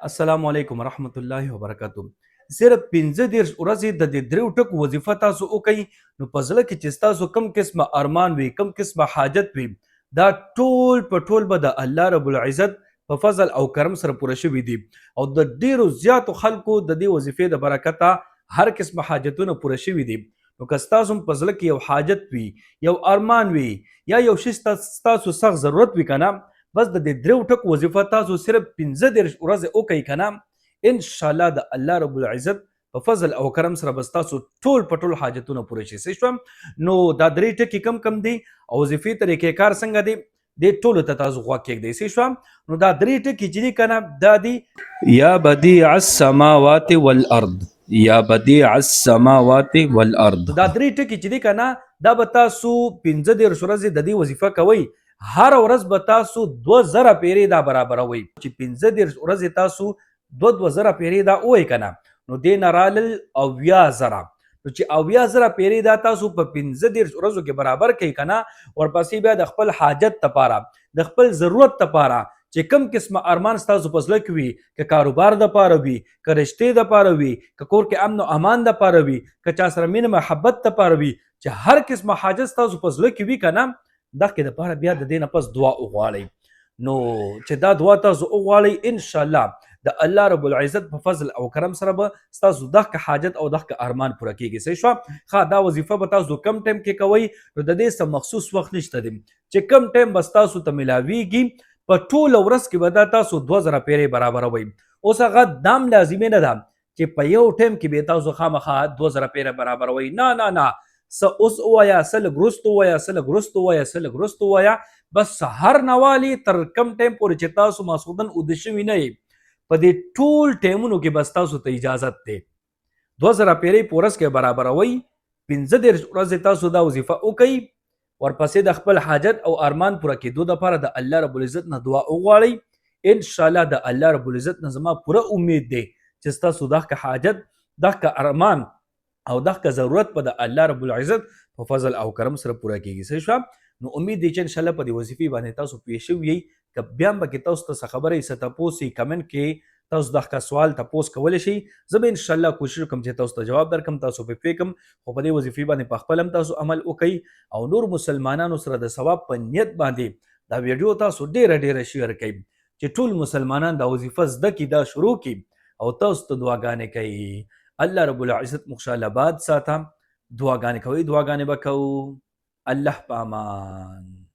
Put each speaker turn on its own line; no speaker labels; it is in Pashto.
السلام علیکم ورحمت الله وبرکاتو. صرف 15 ورځې د دې دریو ټکو وظیفه تاسو وکئ نو په زړه کې چې تاسو کم قسمه ارمان وي، کم قسمه حاجت وي، دا ټول په ټول به د الله رب العزت په فضل او کرم سره پوره شوي دي او د ډیرو زیاتو خلکو د دې وظیفې د برکته هر قسمه حاجتونه پوره شوي دي. نو که ستاسو په زړه کې یو حاجت وي، یو ارمان وي یا یو شی ستاسو سخت ضرورت وي کنه، بس د دې دریو ټکو وظیفه تاسو صرف 15 ورځې وکئ کنه، ان شاء الله د الله رب العزت په فضل او کرم سره بس تاسو ټول په ټول حاجتونه پوره شي. صحیح شوم؟ نو دا درې ټکي کم کم دي او وظیفې طریقې کار څنګه دی دې ټولو ته تاسو غوږ کېږدئ. صحیح شوم؟ نو دا درې ټکي چې دي کنه دا دي یا بدیع السماوات والارض، یا بدیع السماوات والارض. دا درې ټکي چې دي کنه دا به تاسو 15 ورځې د دې وظیفه کوئ، هر ورځ به تاسو 2000 پیرې دا برابروي چې 15 ورځې تاسو 2000 پیرې دا وای کنه نو دې نه رالل 90000. نو چې 90000 پیرې دا تاسو په 15 ورځو کې برابر کوي کنه، ورپسې بیا د خپل حاجت لپاره د خپل ضرورت لپاره چې کم قسمه ارمان ستاسو په زړه کې وي، که کاروبار دپاره وي، که رشتې دپاره وي، که کور کې امن او امان دپاره وي، که چا سره مینه محبت دپاره وي، چې هر قسمه حاجت ستاسو په زړه کې وي کنه، دغه دپاره بیا د دې نه پس دعا وغواړئ. نو چې دا دعا تاسو وغواړئ ان شاء الله د الله رب العزت په فضل او کرم سره به ستاسو دغه حاجت او دغه ارمان پوره کیږي. صحیح شو؟ ښه، دا وظیفه به تاسو کم ټایم کې کوئ نو د دې څه مخصوص وخت نشته دی چې کم ټایم به ستاسو ته ملاویږي، په ټوله ورځ کې به دا تاسو 2000 پیرې برابروئ. اوس هغه دام لازمي نه ده چې په یو ټایم کې به تاسو خامخا 2000 پیرې برابروئ. نه نه نه، څه اوس ووایه، څه لږ وروسته ووایه، څه لږ وروسته ووایه، څه لږ وروسته ووایه، بس سهار نه والې تر کم ټایم پورې چې تاسو ماسخوتن اوده شوي نه یئ، په دې ټول ټایمونو کې بس تاسو ته اجازت دی 2000 پیرې په ورځ کې برابروئ. 15 ورځې تاسو دا وظیفه وکئ، ورپسې د خپل حاجت او ارمان پوره کېدو دپاره د الله رب العزت نه دعا وغواړئ. ان شاء الله د الله رب العزت نه زما پوره امید دی چې ستاسو دغه حاجت، دغه ارمان او دغه ضرورت په د الله رب العزت په فضل او کرم سره پوره کیږي. صحیح شو؟ نو امید دی چې ان شاء الله په دې وظیفې باندې تاسو پوه شوي یئ. که بیا هم پکې تاسو ته څه خبره څه تپوس وي، کمنټ کې تاسو دغه سوال تپوس کولی شئ. زه به ان شاء الله کوشش وکړم چې تاسو ته جواب درکړم، تاسو پې پوه کړم، خو په دې وظیفې باندې په خپل هم تاسو عمل وکړئ او نور مسلمانانو سره د ثواب په نیت باندې دا ویډیو تاسو ډیره ډیره شیر کړئ چې ټول مسلمانان دا وظیفه زده کړي، دا شروع کړي او تاسو ته دعاګانې کوي. الله رب العزت موږ شاء الله باد ساته، دعاګانې کوئ، دعاګانې به کوو. الله په امان.